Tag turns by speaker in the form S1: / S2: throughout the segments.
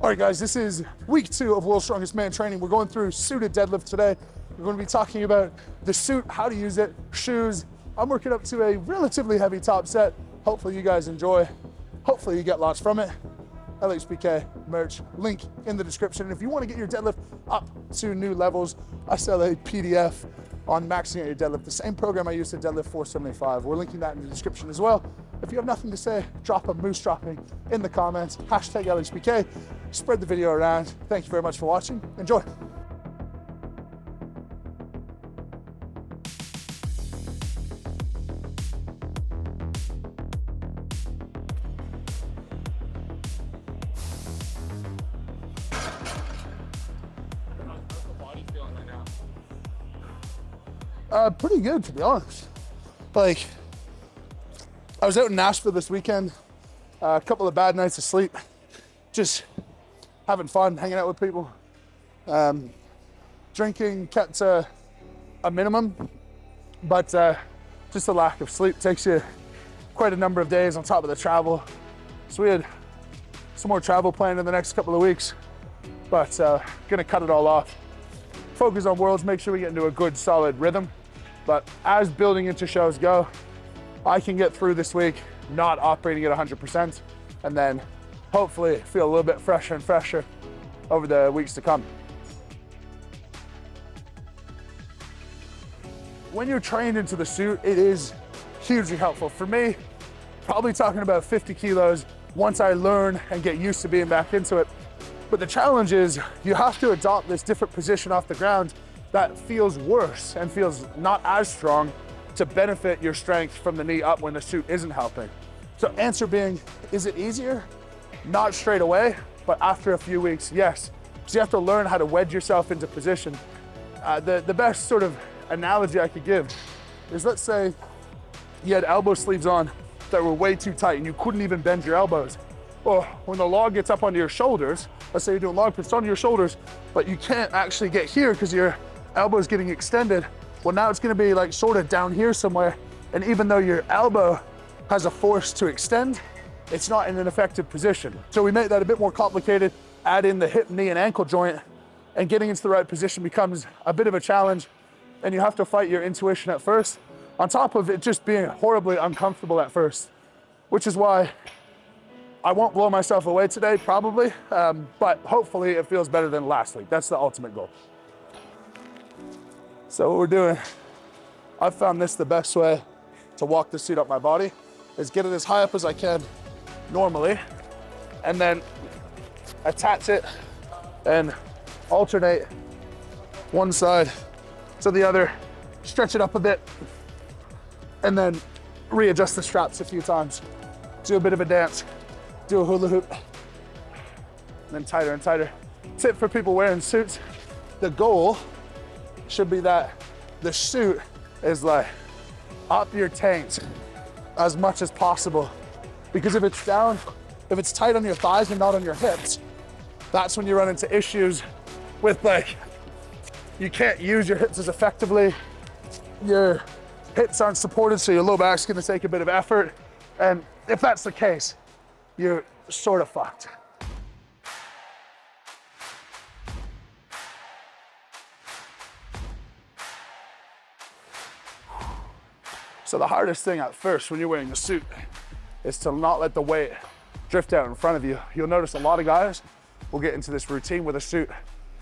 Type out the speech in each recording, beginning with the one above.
S1: All right, guys, this is week 2 of World's Strongest Man training. We're going through suited deadlift today. We're going to be talking about the suit, how to use it, shoes. I'm working up to a relatively heavy top set. Hopefully you guys enjoy. Hopefully you get lots from it. LHBK merch, link in the description. If you want to get your deadlift up to new levels, I sell a PDF on maxing out your deadlift, the same program I use to deadlift 475. We're linking that in the description as well. If you have nothing to say, drop a moose dropping in the comments, hashtag LHBK, spread the video around. Thank you very much for watching. Enjoy. Pretty good, to be honest. Like, I was out in Nashville this weekend, a couple of bad nights of sleep, just having fun, hanging out with people. Drinking kept a minimum, but just the lack of sleep takes you quite a number of days on top of the travel. So we had some more travel planned in the next couple of weeks, but gonna cut it all off. Focus on Worlds, make sure we get into a good solid rhythm. But as building into shows go, I can get through this week not operating at 100%, and then hopefully feel a little bit fresher and fresher over the weeks to come. When you're trained into the suit, it is hugely helpful. For me, probably talking about 50 kilos once I learn and get used to being back into it. But the challenge is you have to adopt this different position off the ground that feels worse and feels not as strong to benefit your strength from the knee up when the suit isn't helping. So answer being, is it easier? Not straight away, but after a few weeks, yes. So you have to learn how to wedge yourself into position. The best sort of analogy I could give is, let's say you had elbow sleeves on that were way too tight and you couldn't even bend your elbows. Or when the log gets up onto your shoulders, let's say you're doing log puts onto your shoulders, but you can't actually get here because your elbow's getting extended. Well, now it's gonna be like sort of down here somewhere. And even though your elbow has a force to extend, it's not in an effective position. So we make that a bit more complicated, add in the hip, knee, and ankle joint, and getting into the right position becomes a bit of a challenge. And you have to fight your intuition at first, on top of it just being horribly uncomfortable at first, which is why I won't blow myself away today, probably, but hopefully it feels better than last week. That's the ultimate goal. So what we're doing, I've found this the best way to walk the suit up my body, is get it as high up as I can normally, and then attach it and alternate one side to the other, stretch it up a bit, and then readjust the straps a few times. Do a bit of a dance, do a hula hoop, and then tighter and tighter. Tip for people wearing suits, the goal should be that the suit is like up your taint as much as possible. Because if it's down, if it's tight on your thighs and not on your hips, that's when you run into issues with, like, you can't use your hips as effectively. Your hips aren't supported, so your low back's gonna take a bit of effort. And if that's the case, you're sort of fucked. So the hardest thing at first when you're wearing the suit is to not let the weight drift out in front of you. You'll notice a lot of guys will get into this routine with a suit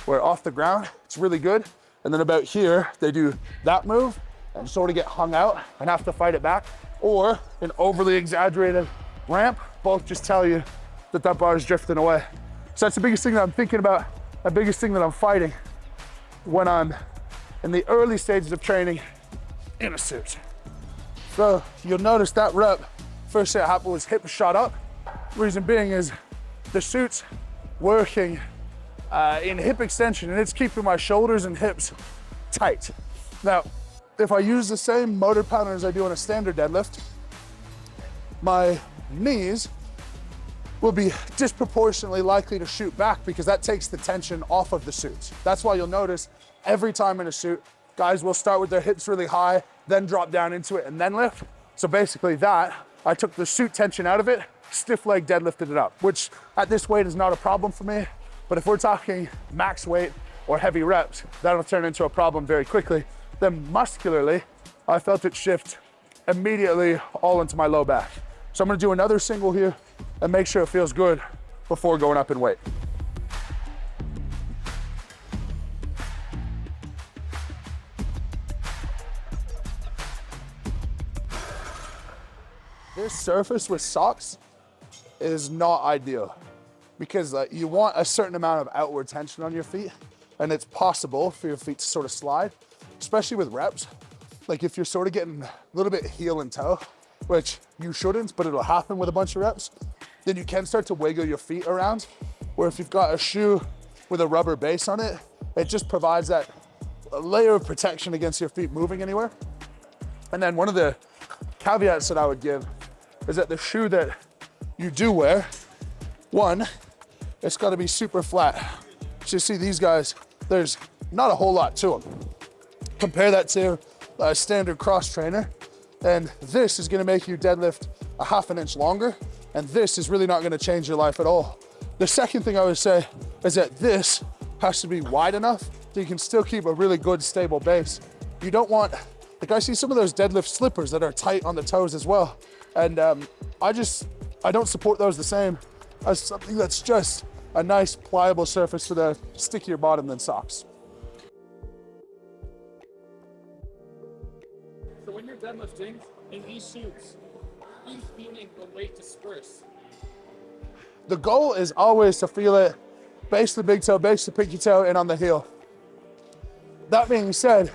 S1: where off the ground, it's really good. And then about here, they do that move and sort of get hung out and have to fight it back. Or an overly exaggerated ramp, both just tell you that that bar is drifting away. So that's the biggest thing that I'm thinking about, the biggest thing that I'm fighting when I'm in the early stages of training in a suit. So you'll notice that rep, first thing that happened was hip shot up. Reason being is the suit's working in hip extension and it's keeping my shoulders and hips tight. Now, if I use the same motor pattern as I do on a standard deadlift, my knees will be disproportionately likely to shoot back because that takes the tension off of the suit. That's why you'll notice every time in a suit, guys will start with their hips really high, then drop down into it and then lift. So basically that, I took the suit tension out of it, stiff leg deadlifted it up, which at this weight is not a problem for me. But if we're talking max weight or heavy reps, that'll turn into a problem very quickly. Then muscularly, I felt it shift immediately all into my low back. So I'm gonna do another single here and make sure it feels good before going up in weight. This surface with socks is not ideal because you want a certain amount of outward tension on your feet, and it's possible for your feet to sort of slide, especially with reps. Like if you're sort of getting a little bit heel and toe, which you shouldn't, but it'll happen with a bunch of reps, then you can start to wiggle your feet around. Where if you've got a shoe with a rubber base on it, it just provides that layer of protection against your feet moving anywhere. And then one of the caveats that I would give is that the shoe that you do wear, one, it's gotta be super flat. So you see these guys, there's not a whole lot to them. Compare that to a standard cross trainer, and this is gonna make you deadlift a half an inch longer, and this is really not gonna change your life at all. The second thing I would say is that this has to be wide enough so you can still keep a really good stable base. You don't want, like I see some of those deadlift slippers that are tight on the toes as well. And I don't support those the same as something that's just a nice pliable surface with a stickier bottom than socks.
S2: So when you're deadlifting in these suits, are you feeling the weight disperse?
S1: The goal is always to feel it base the big toe, base the pinky toe, and on the heel. That being said,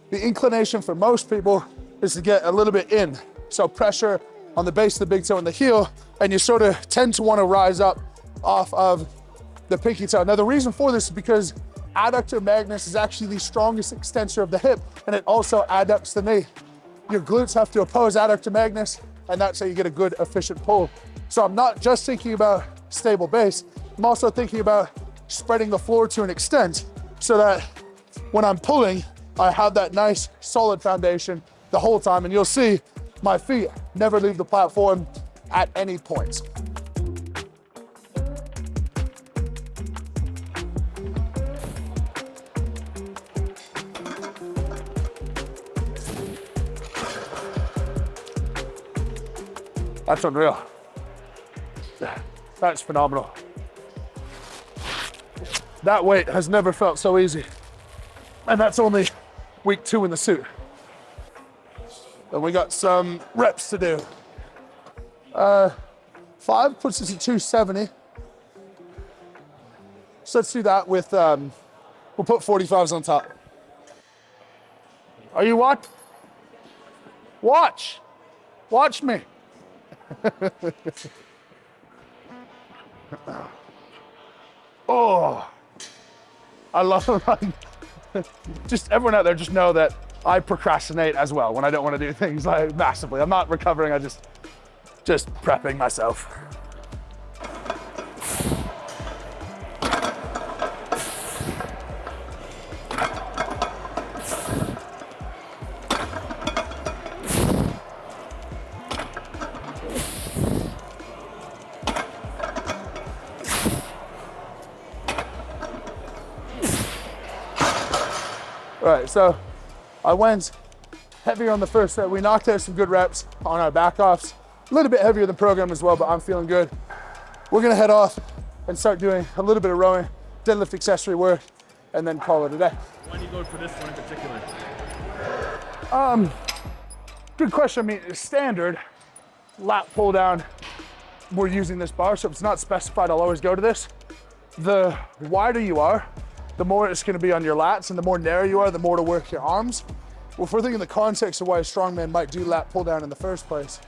S1: the inclination for most people is to get a little bit in. So pressure on the base of the big toe and the heel, and you sort of tend to want to rise up off of the pinky toe. Now the reason for this is because adductor magnus is actually the strongest extensor of the hip, and it also adducts the knee. Your glutes have to oppose adductor magnus, and that's how you get a good efficient pull. So I'm not just thinking about stable base, I'm also thinking about spreading the floor to an extent so that when I'm pulling, I have that nice solid foundation the whole time, and you'll see my feet never leave the platform at any point. That's unreal. That's phenomenal. That weight has never felt so easy. And that's only week 2 in the suit. And we got some reps to do. 5 puts us at 270. So let's do that with, we'll put 45s on top. Are you what? Watch me. Oh, I love it. Just everyone out there, just know that I procrastinate as well when I don't want to do things like massively. I'm not recovering, I just prepping myself. All right, so I went heavier on the first set. We knocked out some good reps on our back offs. A little bit heavier than program as well, but I'm feeling good. We're gonna head off and start doing a little bit of rowing, deadlift accessory work, and then call it a day.
S2: Why do you go for this one in particular?
S1: Good question. I mean, standard lat pull down, we're using this bar, so if it's not specified, I'll always go to this. The wider you are, the more it's gonna be on your lats, and the more narrow you are, the more to work your arms. Well, if we're thinking the context of why a strongman might do lat pull down in the first place,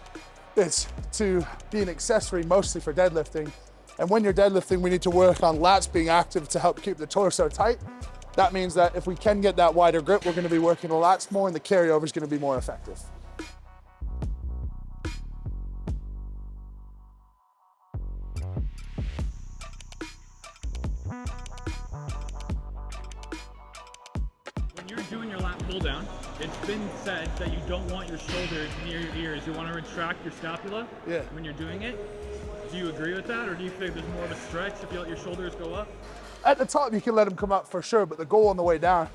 S1: it's to be an accessory mostly for deadlifting. And when you're deadlifting, we need to work on lats being active to help keep the torso tight. That means that if we can get that wider grip, we're gonna be working the lats more, and the carryover is gonna be more effective.
S2: When you're doing your lat pull down, it's been said that you don't want your shoulder near your ears. You want to retract your scapula when you're doing it. Do you agree with that, or do you think there's more of a stretch if you let your shoulders go up?
S1: At the top, you can let them come up for sure, but the goal on the way down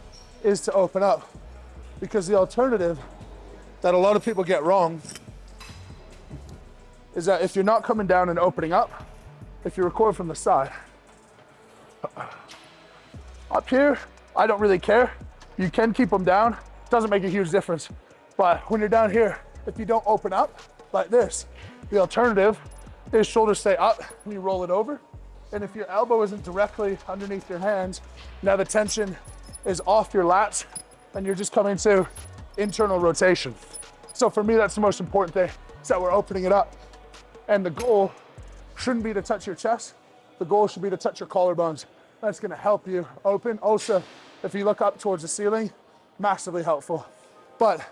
S1: is to open up, because the alternative that a lot of people get wrong is that if you're not coming down and opening up, if you record from the side, up here, I don't really care. You can keep them down, doesn't make a huge difference. But when you're down here, if you don't open up like this, the alternative is shoulders stay up and you roll it over. And if your elbow isn't directly underneath your hands, now the tension is off your lats and you're just coming to internal rotation. So for me, that's the most important thing, is that we're opening it up. And the goal shouldn't be to touch your chest. The goal should be to touch your collarbones. That's gonna help you open. Also, if you look up towards the ceiling, massively helpful. But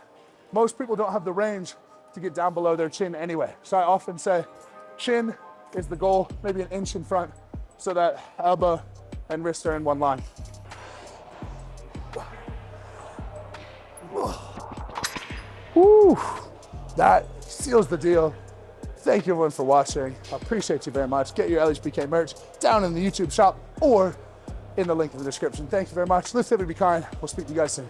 S1: most people don't have the range to get down below their chin anyway. So I often say chin is the goal, maybe an inch in front, so that elbow and wrist are in one line. Woo, that seals the deal. Thank you everyone for watching. I appreciate you very much. Get your LHBK merch down in the YouTube shop or in the link in the description. Thank you very much. Live fit and be kind. We'll speak to you guys soon.